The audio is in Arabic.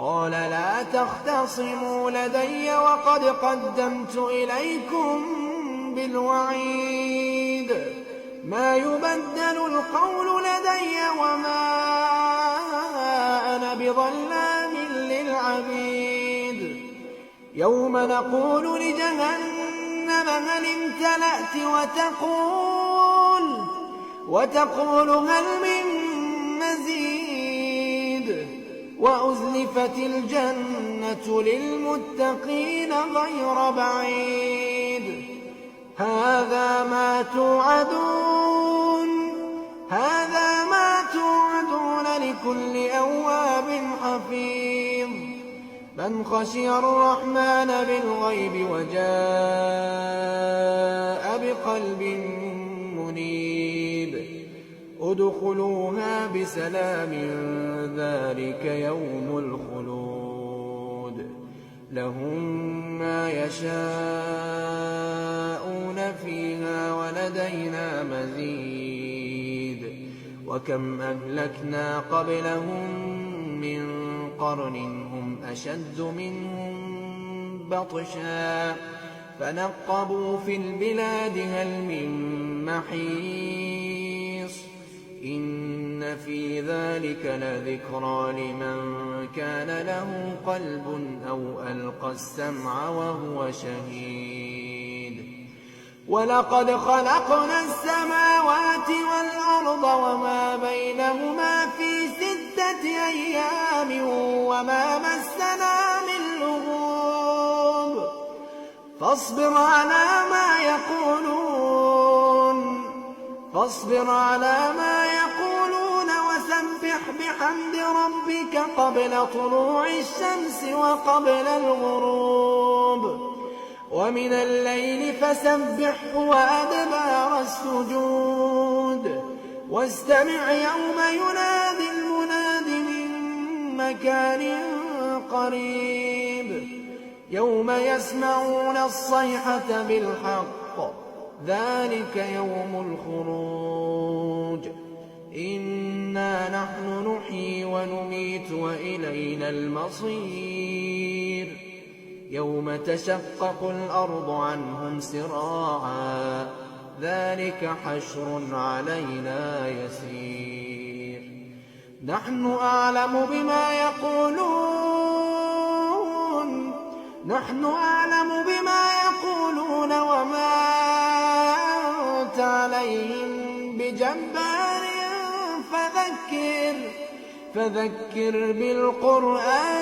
قال لا تختصموا لدي وقد قدمت إليكم بالوعيد ما يبدل القول لدي وما أنا بظلام للعبيد يوم نقول لجهنم هل امتلأت وتقول هل من مزيد وأزلفت الجنة للمتقين غير بعيد هذا ما توعدون لكل أواب حفيظ من خشي الرحمن بالغيب وجاء بقلب منيب ادخلوها بسلام ذلك يوم الخلود لهم ما يشاءون فيها ولدينا مزيد وكم أهلكنا قبلهم من قرن هم أشد منهم بطشا فنقبوا في البلاد هل من محيص إن في ذلك لذكرى لمن كان له قلب أو ألقى السمع وهو شهيد ولقد خلقنا السماوات والأرض وما بينهما في 6 أيام وما مسنا من لغوب فاصبر على ما يقولون وسبح بحمد ربك قبل طلوع الشمس وقبل الغروب ومن الليل فسبحه وأدبار السجود واستمع يوم ينادي المناد من مكان قريب يوم يسمعون الصيحة بالحق ذلك يوم الخروج إنا نحن نحيي ونميت وإلينا المصير يوم تشقق الأرض عنهم سراعا ذلك حشر علينا يسير نحن أعلم بما يقولون وما أنت عليهم بجبار فذكر بالقرآن